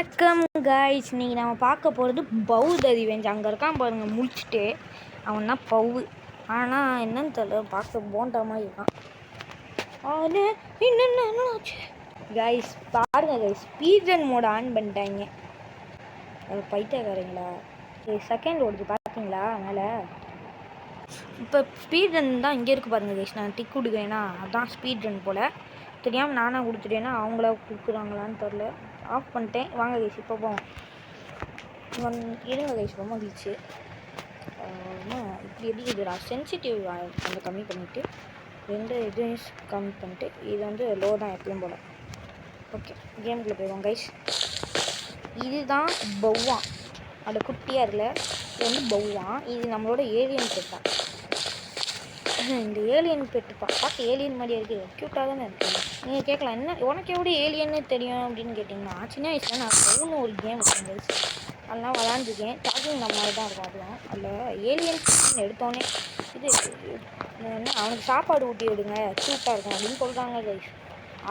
வணக்கம் காய்ஸ், இன்னைக்கு நம்ம பார்க்க போகிறது பவுத் ரிவெஞ்ச். அங்கே இருக்கான் பாருங்க முடிச்சுட்டு, அவன் தான் பவு. ஆனால் என்னன்னு தெரியல, பார்க்க போண்டா மாதிரி இருக்கான். ஆனால் என்னென்னாச்சு காய்ஸ் பாருங்க guys, speed run Modi on பண்ணிட்டாங்க. அது பைத்தியக்காரங்களா? செகண்ட் ஓடுது பார்த்தீங்களா மேலே? இப்போ ஸ்பீட் ரன் தான் இங்கே இருக்குது பாருங்க காய்ஸ். நான் டிக் கொடுக்குறேன்னா அதுதான் ஸ்பீட் ரன் போல். தெரியாமல் நானாக கொடுத்துட்டேன்னா அவங்களா கொடுக்குறாங்களான்னு தெரில. ஆஃப் பண்ணிட்டேன். வாங்க கைஸ் இப்போ போவோம். இருங்க கைஸ், ரொம்ப வந்துச்சு. இப்படி எப்படி இதுடா சென்சிட்டிவ் கொஞ்சம் கம்மி பண்ணிவிட்டு ரெண்டு இதுவும் கம்மி பண்ணிட்டு இது வந்து லோ தான் எப்பயும் போல். ஓகே, கேமுக்குள்ளே போயிடுவோம் கைஸ். இதுதான் பவ்வான், அது குட்டியாக இருக்கல. இது வந்து பவ்வான். இது நம்மளோட ஏலியன் பெட் தான். இந்த ஏலியன் பெட்டு பார்த்து ஏலியன் மாதிரியே இருக்குது, க்யூட்டாக தானே இருக்குது. நீங்கள் கேட்கலாம், என்ன உனக்கு எப்படி ஏலியன்னு தெரியும் அப்படின்னு கேட்டிங்கன்னா, சின்ன வயசில் நான் பவுன்னு ஒரு கேம் வச்சுருந்தேன், அதெல்லாம் விளாண்டுருக்கேன். டாக்கிங் நம்ம மாதிரி தான் இருக்கும். அதுவும் அதில் ஏலியன் எடுத்தோடனே இது என்ன அவனுக்கு சாப்பாடு ஊட்டி விடுங்க க்யூட்டாக இருக்கும் அப்படின்னு சொல்கிறாங்க கைஸ்.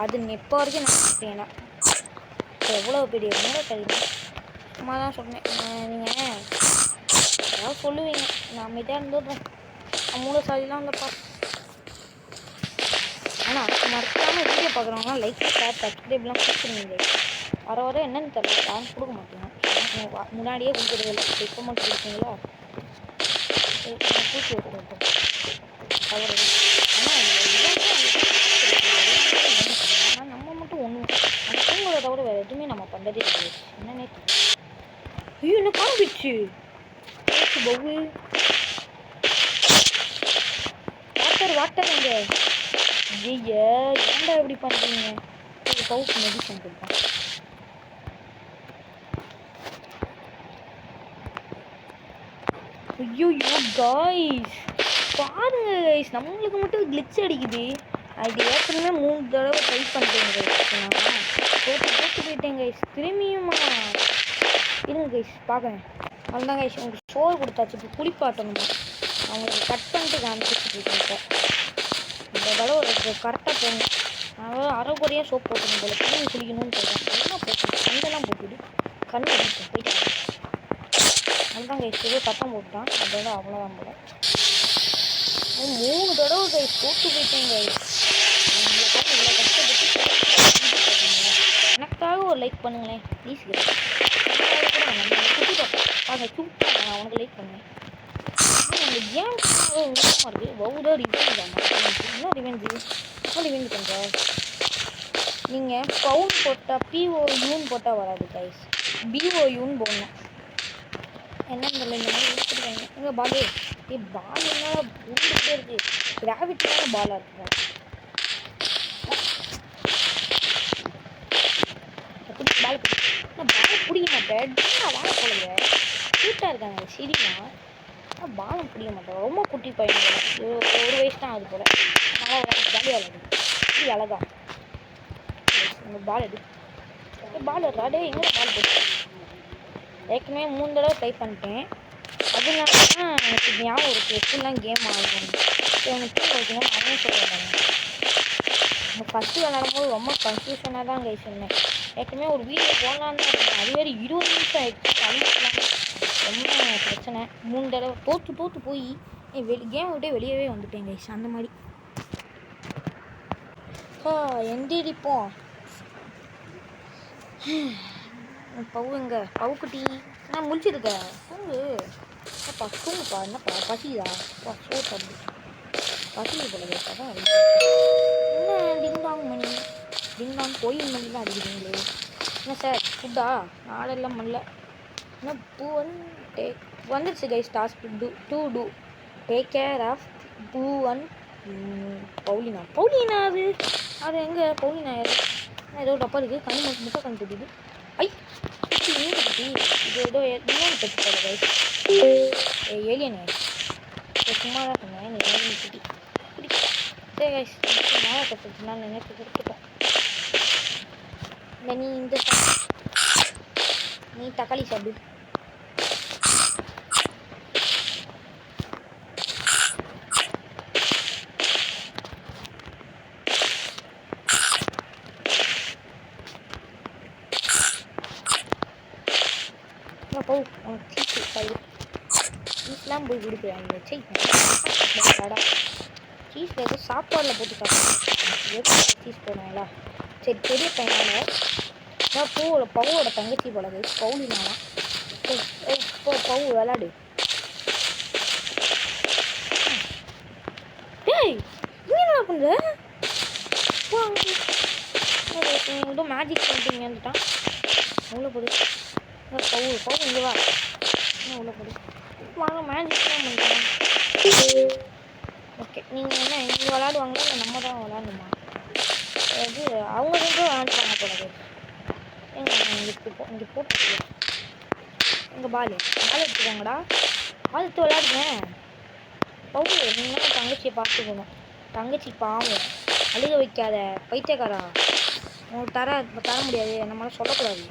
அது எப்போ வரைக்கும் நான் பார்த்தேன்னா எவ்வளோ பெரிய நேரம் தெரியும். சும்மா தான் சொன்னேன். நீங்கள் ஏதாவது சொல்லுவீங்க, நான் அமைதியாக இருந்துடுறேன். மூணு சாதிலாம் வந்தப்பா. ஆனால் மறக்காமல் வீடியோ பார்க்குறவங்களாம் லைக் ஷேர் சப்ஸ்கிரைப்லாம் கொடுத்துருங்க. வர வர என்னென்னு தெரியல, யாரும் கொடுக்க மாட்டேங்க. முன்னாடியே கொடுக்குறது இல்லை, இப்போ மட்டும் கொடுத்தீங்களா தூக்கி விட்டுருக்கோம். ஆனால் நம்ம மட்டும் ஒன்று அந்த தூங்குறத தவிர வேறு எதுவுமே நம்ம பண்ணுறதே இல்லை. என்னன்னே ஐயோ என்ன காமிச்சு பவு வாட்டர் எங்க ஐயா ஏன்டா எப்படி பண்ணுறீங்க? பவுக்கு மெடிசன் கொடுப்பேன். ஐயோ காய்ஸ் பாருங்க கைஸ், நம்மளுக்கு மட்டும் கிளிச் அடிக்குது. அது ஏற்கனவே 3 தடவை ட்ரை பண்ணிட்டேங்க கைஸ். போட்டு போயிட்டேன் கைஸ். திரும்பியுமா இருங்க கைஸ் பார்க்குறேன். அதுதான் கைஸ் உங்களுக்கு சோறு கொடுத்தாச்சு. இப்போ குளிப்பாட்டணும். அவங்களுக்கு கட் பண்ணிட்டு காமிச்சிட்டு இருக்கேன். இந்த தடவை ஒரு கரெக்டாக போகணும். நான் அரைக்குறையாக சோப் போட்டணும் போல. குளிங்க குளிக்கணும்னு சொல்கிறேன். எல்லாம் போட்டு கண்ணெல்லாம் போட்டுவிடு. கண் அடிப்பேன் போயிட்டு அதுதான் கைஸ் ஏதோ கட்டம் போட்டுட்டான். அதோட அவ்வளோதான் போல. 3 தடவை கைஸ் போட்டு போயிட்டேன் கைஸ். உங்களுக்காக இவ்வளோ கஷ்டப்பட்டு எனக்காக ஒரு லைக் பண்ணுங்களேன் ப்ளீஸ் கைஸ். கூட நம்ம குட்டி பார்க்க சூப்பராக நான் உனக்கு லைக் பண்ணுவேன். இந்த கேம் உண்மையாக இருக்குது. பவுதா ரிவெஞ்ச் என்ன ரிவெஞ்ச் பண்ணுற நீங்கள் பவுன் போட்டால் பிஓயூன்னு போட்டால் வராது கைஸ், பிஓயூன்னு போடணும். என்னன்னு தெரியல, இந்த மாதிரி எடுத்துருக்காங்க. எங்கள் பாலே பால் என்னால் உருண்டுகிட்டே இருக்குது. கிராவிட்டியான பாலாக இருக்குது. பால் பிடிக்க மாட்டேன். வாழ போலங்க க்யூட்டாக இருக்காங்க சரிங்களா. பாலம் பிடிக்க மாட்டேன். ரொம்ப குட்டி பையன் போல, 1 வயசு தான் அது போல். நல்லா ஜாலியாக விளாடுது. இப்படி அழகா இந்த பால் எடு பால் எடுறாடே. எங்கே பால் போட்டு ஏற்கனவே 3 தடவை ட்ரை பண்ணிட்டேன். அதனால தான் எனக்கு ஞாபகம் இருக்குது எப்படிலாம் கேம் ஆகும். எனக்கு வைக்கணும் நானும் சொல்லுவேன். நம்ம ஃபஸ்ட்டு விளாடும் போது ரொம்ப கன்ஃபியூஷனாக தான் கை சொன்னேன். ஏற்கனவே ஒரு வீடியோ போடலான்னு தான் இருந்தேன். அது வேறு 20 நிமிஷம் ஆகிடுச்சு. ரொம்ப பிரச்சனை. 3 தடவை தோற்று போய் கேம் விட்டே வெளியவே வந்துட்டேன் கைஸ். அந்த மாதிரி எந்திரிப்போம். பவுங்க பவுக்குட்டி நான் முடிச்சிருக்க தூங்கு. அப்பா தூங்குப்பா. என்னப்பா பசிதா? சோறு சாப்பிடு. பசி போல அதான் என்ன டிங்டாங் மணி டிங்டாங் கோயில் மணி தான் அடிக்கிறீங்களே. என்ன சார் ஃபுட்டா? ஆடெல்லாம் பண்ணல. என்ன பூ வந்துடுச்சு guys. Task to take care of பூ அண்ட் பவுலினா அது எங்கே பவுலினா யாரு? ஏதோ டப்பா இருக்குது. கண்ணு முட்டை கண் தெரியுது. ஐ குட்டி இது ஏதோ இன்னொன்று பெற்று கைஸ். ஏலியனே சும்மா தான் சொன்னேன். நீ ஏலியன் குட்டி சரி கைஸ். மேலே கற்றுச்சுன்னா நினைச்சு கொடுத்துட்டோம். இந்த நீ தக்காளி சாப்பிடு. உனக்கு சீஸ்லாம் போய் கொடுக்குறாங்க. சீஸில் ஏதோ சாப்பாடில் போட்டு சாப்பிட்றாங்க. சீஸ் போடுவாங்களா? சரி பெரிய பையனால பவுவோட தங்கச்சி போலது பவுலினாலாம். பவு விளாடு. டேய் நீ என்ன பண்ணுற? ஏதோ மேஜிக் பண்ணிட்டீங்க வந்துட்டான். உள்ள போடு. பவு இங்கே வா. உள்ள போடு. வாங்க மேஜிக்லாம் பண்ணிட்டேன். ஓகே நீங்கள் என்ன இங்கே விளாடுவாங்களா இல்லை நம்ம தான் விளாடணுமா? அது அவங்க ரெண்டும் விளாண்டுப்பாங்க போலது. இங்கே போட்டு எங்கள் பால் எடுத்துக்காங்கடா. பால் எடுத்து விளாடுங்க. பவு நீங்கள் தங்கச்சியை பார்த்துக்கணும். தங்கச்சி பாவம் அழுக வைக்காத பைத்தியக்காரா. உங்களுக்கு தர முடியாது. நம்மளால சொல்லக்கூடாது.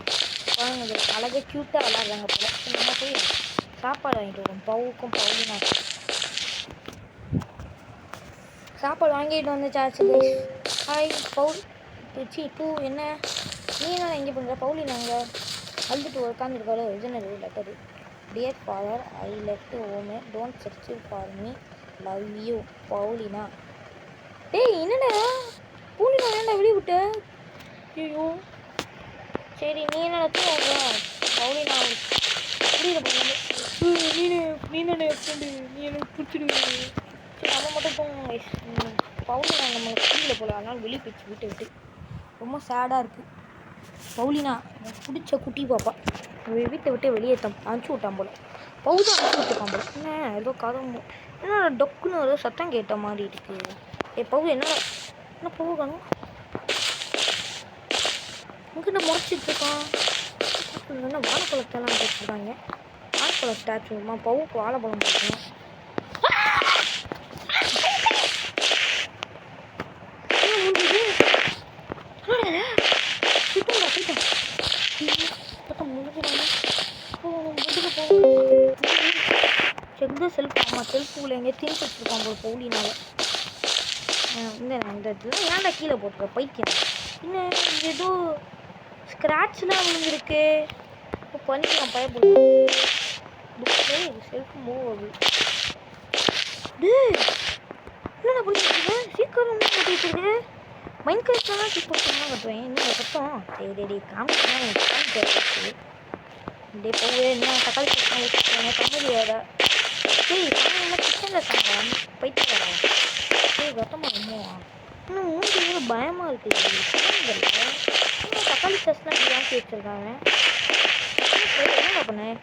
குழந்தைங்க அழகாக க்யூட்டாக விளாட்றாங்க போல. நம்ம போய் சாப்பாடு வாங்கிட்டு வரோம். பவுக்கும் பவுலினா சாப்பாடு வாங்கிட்டு வந்துச்சாச்சு. ஹாய் பவுல் டூ என்ன நீ என்ன எங்கே பண்ணுற? பவுலினா அங்கே அழுதுட்டு உட்காந்துருக்காரு. இதுன்னு letter. Dear father I left home don't search for me love you Paulina. டேய் என்னடா பவுலினா ஏன்டா வெளியே விட்ட? ஐயோ சரி நீ என்ன பவுலினா புரியல போங்க. நீ எனக்கு பிடிச்சிடுவீங்க. சரி நம்ம மட்டும் போங்க. பவுலினா நம்மளுக்கு புரியல போல. அதனால வெளியே போயிடுச்சு வீட்டை விட்டு. ரொம்ப சேடாக இருக்குது. பவுலினா எனக்கு பிடிச்ச குட்டி பாப்பா வீட்டை விட்டு வெளியே அனுப்பிச்சி விட்டான் போல. பவுதான் அனுப்பிச்சி விட்டுருக்கான் போல. என்ன ஏதோ கதம்பு என்ன டொக்குன்னு ஏதோ சத்தம் கேட்ட மாதிரி இருக்குது. பவு என்ன பவு காணும்? இங்கே முறைச்சிட்ருக்கான். என்ன வாழைப்பழத்தெல்லாம் போட்டுருக்காங்க. வாழைப்பழம் ஸ்டாச்சுமா பவுக்கு வாழைப்பழம் போட்டுருக்கணும். Check the self. ஆமாம் செல்ஃபுக்குள்ள எங்கேயே திணிச்சு வச்சுருக்கான் போல் பவுலினால. இந்த இதெல்லாம் ஏன்டா கீழே போட்டுருக்க பைத்தியம்? இன்னும் ஏதோ ஸ்க்ராட்ச்லாம் விழுந்துருக்கு. இப்போ பண்ணிக்கலாம் பயப்படு. செல்ஃப் மூவ் ஆகுது. என்னடா பண்ணிட்டு சீக்கிரம் கட்டி வச்சிருக்கு. மைண்ட் கிராஃப்ட்லாம் சீக்கிரம் கட்டுவேன். என்ன சத்தம்? சரி காமிச்சு இப்படியே போவே. என்ன தக்காளி சட்டம் வச்சுருக்காங்க. கம்மதி வேறு. சரி என்ன கிச்சனில் சாப்பிட்றாங்க பைத்தியம் வேறு. சரி கத்தமாக அம்மாவா இன்னும் மூணு பயமாக இருக்குது. தக்காளி சாஸ்லாம் இப்படி வாங்கி வச்சுருக்காங்க. என்ன பண்ணேன்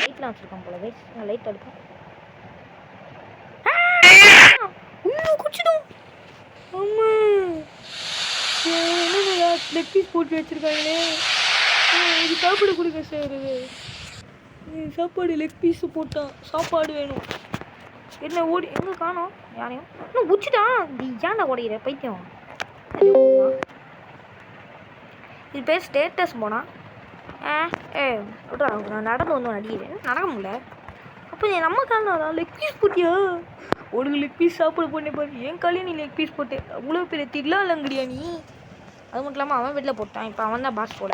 லைட்லாம் வச்சுருக்கான் போல. லைட் எடுப்போம். குடிச்சிடும். ஆமாம் என்னடா லெக் பீஸ் போட்டு வச்சுருக்காங்களே. இது சாப்பாடு கொடுங்க சார். சாப்பாடு லெக் பீஸு போட்டான். சாப்பாடு வேணும். என்ன ஓடி எங்கே காணோம் யாரையும்? இன்னும் குச்சிதான். நீ ஏன்டா ஓடிக்கிற பைத்தியம்? இது பேர் ஸ்டேட்டஸ் போனால் நான் நடந்து வந்து அடிக்கிறேன். நடக்க முடியல. அப்போ நீ நம்ம காலம் லெக் பீஸ் போட்டியா? ஒரு லெக் பீஸ் சாப்பிட போட்டேன் பாரு. என் காலையும் நீ லெக் பீஸ் போட்டேன். அவ்வளோ பெரிய தில்லாலங்கடியா நீ? அது மட்டும் இல்லாமல் அவன் வெளில போட்டான். இப்போ அவன் தான் பாஸ் போட.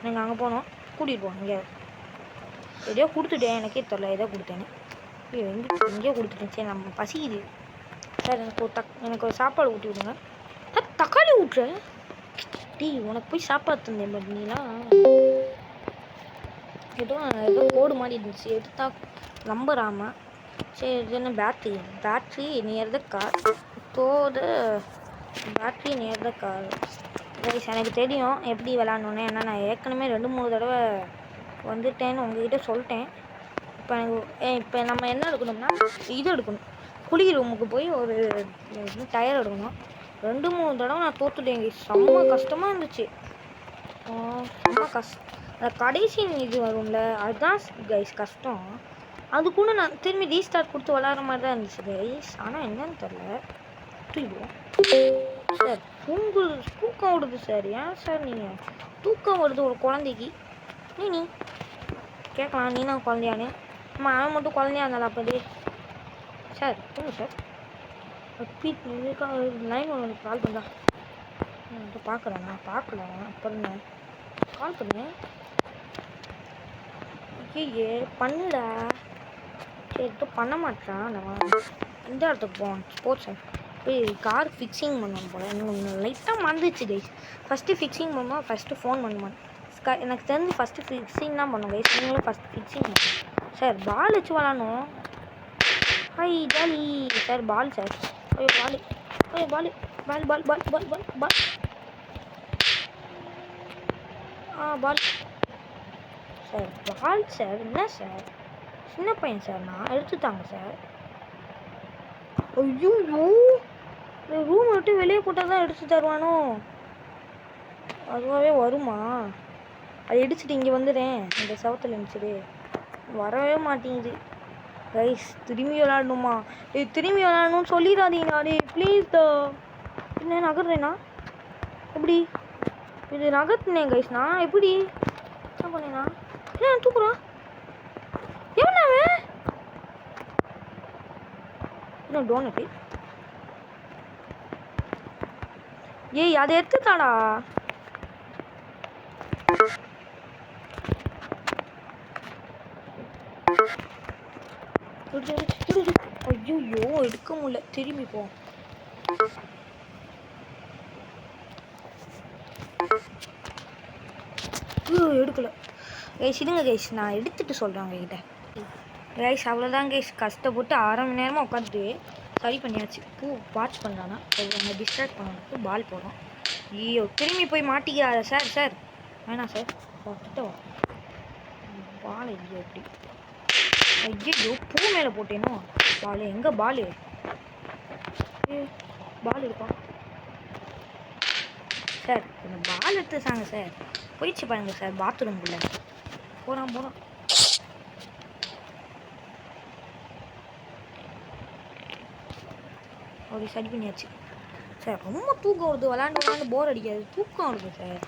நீங்கள் அங்கே போனோம் கூட்டிகிட்டு போவோம். இங்கே எதையோ கொடுத்துட்டேன். எனக்கே தெரில எதோ கொடுத்தேன்னு. எங்கேயோ கொடுத்துட்டேன். சரி நம்ம பசிக்குது சார். எனக்கு ஒரு சாப்பாடு ஊட்டி விடுங்க. தக்காளி ஊட்டுற டீ உனக்கு போய் சாப்பாடு தந்தேன். பட் நீலாம் ஏதோ கோடு மாதிரி இருந்துச்சு. எடுத்தா நம்பராமல். சரி இது என்ன battery near the car. Battery near the car. எனக்கு தெரியும் எப்படி விளாட்ணுன்னு. ஏன்னா நான் ஏற்கனவே 2-3 தடவை வந்துட்டேன்னு உங்ககிட்ட சொல்லிட்டேன். இப்போ நம்ம என்ன எடுக்கணும்னா இது எடுக்கணும். குளிர் ரூமுக்கு போய் ஒரு டயர் எடுக்கணும். 2-3 தடவை நான் தோற்றுட்டேன். செம்ம கஷ்டமாக இருந்துச்சு. செம்ம அந்த கடைசி இது வரும்ல அதுதான் கைஸ் கஷ்டம். அது கூட நான் திரும்பி ரீஸ்டார்ட் கொடுத்து விளாட்ற மாதிரி தான் இருந்துச்சு கைஸ். ஆனால் என்னன்னு தெரில. சார் தூக்கம் விடுது சார். ஏன் சார் நீங்கள் தூக்கம் வருது ஒரு குழந்தைக்கு? நீ கேட்கலாம் நீ தான் குழந்தையானு. அம்மா அவன் மட்டும் குழந்தையா இருந்தாலும் அப்போது சார் தூங்க சார். லைன் ஒன்று கால் பண்ணா பார்க்குறேன். நான் பார்க்கல. அப்புறம் கால் பண்ணேன். ஏ பண்ணுடா. சரி இப்போ பண்ண மாட்டான். நம்ம இந்த இடத்துக்கு போவோம், ஸ்போர்ட்ஸ் போய் கார் ஃபிக்ஸிங் பண்ணணும் போல. இன்னும் லைட்டாக மறந்துச்சு கைஸ். ஃபஸ்ட்டு ஃபிக்ஸிங் பண்ணுவோம், ஃபஸ்ட்டு ஃபோன் பண்ணுவேன். எனக்கு தெரிஞ்சு ஃபஸ்ட்டு ஃபிக்ஸிங் தான் பண்ணுவோம் கைஸ். நீங்களும் ஃபஸ்ட்டு ஃபிக்ஸிங் பண்ணுவோம் சார். பால் வச்சு விளாடணும். ஹை ஜாலி சார். Ball sir. ஐயோ பால், ஐயோ ball, ball ball ball ball ball ball. Ball sir. Ball sir. என்ன சார், சின்ன பையன் சார், நான் எடுத்துட்டாங்க சார். ஐயோ ரூம் விட்டு வெளியே போட்டால் தான் எடுத்து தருவானோ? அதுவாகவே வருமா? அது இடிச்சிட்டு இங்கே வந்துடுறேன், இந்த சவத்தில் இருந்துச்சு. வரவே மாட்டேங்குது கைஸ். திரும்பி விளாடணுமா? திரும்பி விளாடணும்னு சொல்லிடாதீங்கண்ணா. ப்ளீஸ் தா. என்ன நகர்றேண்ணா? எப்படி இது நகர்த்தினேன் கைஸ். நான் எப்படி என்ன பண்ணேண்ணா? என்ன தூக்குறான்? எவனாவே இன்னும் டோனட்டு? ஏய் அதை எடுத்துட்டாடா. ஐயோ எடுக்க முடியல. திரும்பி போ. எடுக்கல கைஸ். இருங்க கைஸ், நான் எடுத்துட்டு சொல்கிறேன் உங்ககிட்ட. கைஸ் அவ்வளோதான் கைஸ். கஷ்டப்பட்டு 1/2 மணி நேரமாக உட்காந்துட்டு சரி பண்ணியாச்சு. வாட்ச் பண்ணுறானா அவங்க டிஸ்ட்ராக்ட் பண்ணணும். பால் போடுறோம். ஐயோ திரும்பி போய் மாட்டிக்கிறாரு சார். சார் வேணாம் சார். கிட்ட பால் ஐயோ எப்படி? ஐயோ பூ மேலே போட்டேனோ பால். எங்கே பால்? பால் இருக்கா சார்? கொஞ்சம் பால் எடுத்துச்சாங்க சார். போயிடுச்சு பாருங்க சார் பாத்ரூம்குள்ளே. போகிறான். அப்படி சரி பண்ணியாச்சு சார். ரொம்ப தூக்கம் வருது. விளாண்டு போர் அடிக்காது. தூக்கம் வருது சார்.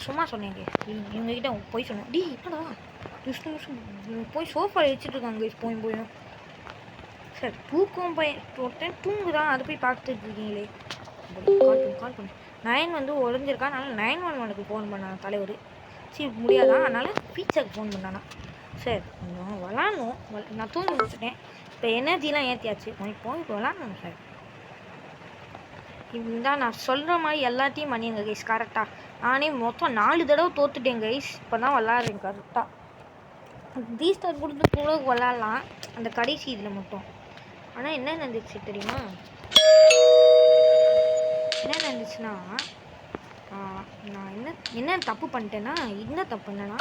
சும்மா சொன்னேங்க இவங்ககிட்ட போய் சொன்னேன். டி என்னடா போய் சோஃபா வச்சுட்டு இருக்காங்க போயும் சார். தூக்கம் போட்டேன் தூங்குதான். அதை போய் பார்த்துட்டு இருக்கீங்களே. கால் பண்ணு. 9 வந்து உடஞ்சிருக்கா. அதனால 911க்கு ஃபோன் பண்ணாங்க தலைவர். சரி முடியாதான், அதனால் பீச்சருக்கு ஃபோன் பண்ணானா. சார் கொஞ்சம் விளாட்ணும். நான் தூங்கி முடிச்சுட்டேன். இப்போ எனர்ஜிலாம் ஏற்றியாச்சு. இப்போ விளாட்ணும் சார். இதுதான் நான் சொல்கிற மாதிரி எல்லாத்தையும் பண்ணிடுங்க கைஸ் கரெக்டாக. நானே மொத்தம் 4 தடவை தோத்துட்டேன் கைஸ். இப்போ தான் விளாட்றேன் கரெக்டாக. ரீஸ்டார்ட் கொடுத்து கூட விளாட்லாம் அந்த கடைசி இதில் மட்டும். ஆனால் என்ன நடந்துச்சு தெரியுமா? என்ன நடந்துச்சுன்னா, நான் என்ன தப்பு பண்ணிட்டேன்னா, என்ன தப்பு என்னன்னா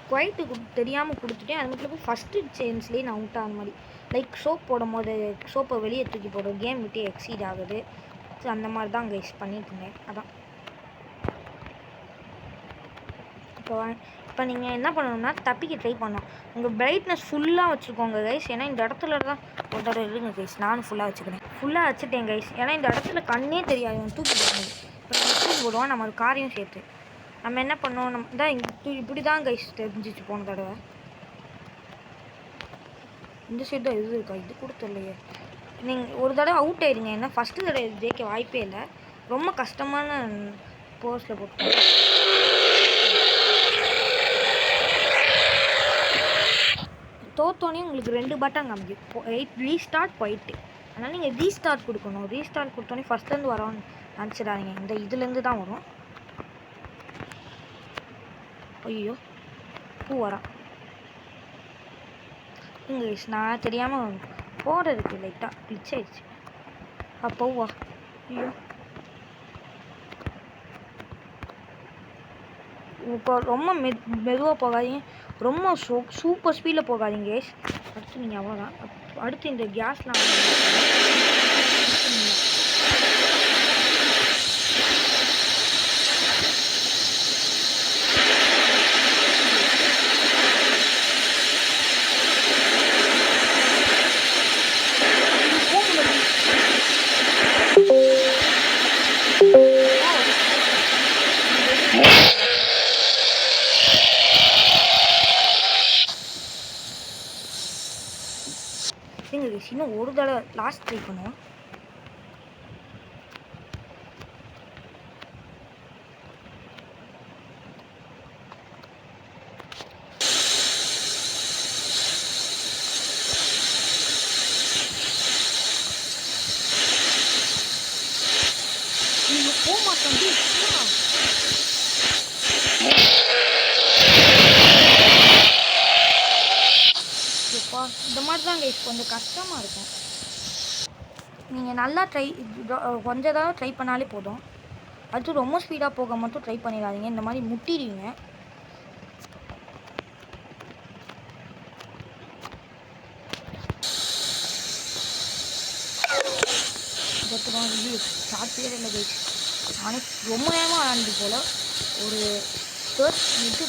குவைட்டு தெரியாமல் கொடுத்துட்டேன். அது மட்டும் போய் ஃபஸ்ட்டு சேன்ஸ்லேயே நான் அவுட் ஆன மாதிரி. லைக் சோப் போடும் போது சோப்பை வெளியே தூக்கி போடுறது, கேம் விட்டு எக்ஸீட் ஆகுது. ஸோ அந்த மாதிரி தான் கைஸ் பண்ணிட்டு இருந்தேன். அதான் இப்போ நீங்கள் என்ன பண்ணணும்னா தப்பிக்க ட்ரை பண்ணணும். உங்கள் பிரைட்னஸ் ஃபுல்லாக வச்சுக்கோங்க கைஸ். ஏன்னா இந்த இடத்துல தான் ஒரு தடவை இருங்க கைஸ். நானும் ஃபுல்லாக வச்சுக்கிறேன். ஃபுல்லாக வச்சுட்டேன் கைஸ். ஏன்னா இந்த இடத்துல கண்ணே தெரியாது. தூக்கி போடுவோம். இப்போ நம்ம தூக்கி போடுவோம். நம்ம ஒரு காரையும் சேர்த்து நம்ம என்ன பண்ணோம், நம்ம தான் இப்படி தான் கைஸ் தெரிஞ்சிச்சு போன தடவை. இந்த சைடு தான் இது இருக்கா? இது கூட தெரியலையே. நீங்கள் ஒரு தடவை அவுட் ஆயிடுங்க. ஏன்னா ஃபஸ்ட்டு தடவை ஜெயிக்க வாய்ப்பே இல்லை. ரொம்ப கஷ்டமான போஸ்ட்டில் போட்டு தோத்தோன்னே உங்களுக்கு 2 பட்டன் காமிக்கும். ரீஸ்டார்ட் போயிட்டு. அதனால் நீங்கள் ரீஸ்டார்ட் கொடுக்கணும். ரீஸ்டார்ட் கொடுத்தோன்னே ஃபஸ்ட்லேருந்து வரோன்னு நினச்சிடாதீங்க. இந்த இதுலேருந்து தான் வரும். ஐயோ பூ வரா. இங்கே நான் தெரியாமல் போகிறதுக்கு லைட்டாக கிளிச் ஆயிடுச்சு. அப்போவா ஐயோ இப்போ ரொம்ப மெதுவாக போகாதீங்க. ரொம்ப சூப்பர் ஸ்பீடில் போகாதீங்க கேஸ். அடுத்து நீங்கள் அவ்வளோதான். அடுத்து இந்த கேஸ்லாம் இன்னும் ஒரு தடவை லாஸ்ட் ட்ரை பண்ணுவோம். இந்த மாதிரி தான் கைஸ் கொஞ்சம் கஷ்டமாக இருக்கும். நீங்கள் நல்லா கொஞ்சம் தடவை ட்ரை பண்ணாலே போதும். அது ரொம்ப ஸ்பீடாக போக மட்டும் ட்ரை பண்ணிடாதீங்க, இந்த மாதிரி முட்டிடுவீங்க. இது ஷார்ட் பீரியட் இல்லை கைஸ். நானே ரொம்ப நேரமாக விளாண்டு போல் ஒரு 30 மினிட்டு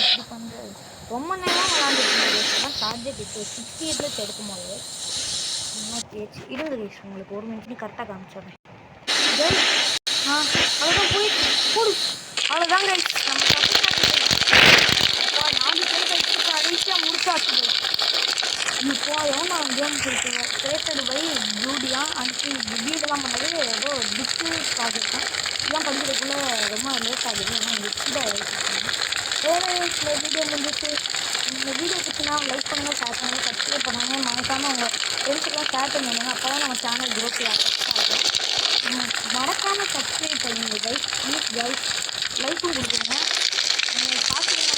இப்படி பண்ணுறது ரொம்ப நேரம் விளாண்டுருக்கேன். சார்ஜே இப்போ 68 எடுக்கும் போது இன்னும் பேச்சு இருங்க கைஸ். உங்களுக்கு 1 மினிட் கரெக்டாக காமிச்சிடுறேன். அவ்வளோதான் போயிட்டு போடு. அவ்வளோதான் கைஸ், நம்ம 4 பேர் கைஸ் கடைசியாக முடிச்சாச்சு. இப்போ நான் கேம் கிரியேட்டட் பை ஜூடியா அன்றைக்கி வீடெல்லாம் பண்ணது ஏதோ டிஸ்கு ப்ராஜெக்ட் தான். இதெல்லாம் படிக்கிறதுக்குள்ளே ரொம்ப லேட் ஆகுது. ஏன்னா டிஸ்கில் வேறு வீடியோ முடிஞ்சிச்சு. இந்த வீடியோ பிடிச்சினா லைக் பண்ணுங்கள், ஷேர் பண்ணுங்கள், சப்ஸ்கிரைப் பண்ணுங்கள். மறக்காமல் உங்கள் ஃப்ரெண்ட்ஸுக்கெல்லாம் ஷேர் பண்ணுங்க. அப்போ தான் நம்ம சேனல் க்ரோத் ஆகும். மறக்காமல் சப்ஸ்கிரைப் பண்ணுங்கள் கைஸ். ப்ளீஸ் கைஸ், லைக்கும் கொடுக்குங்க. நீங்கள் பார்த்துக்கங்க.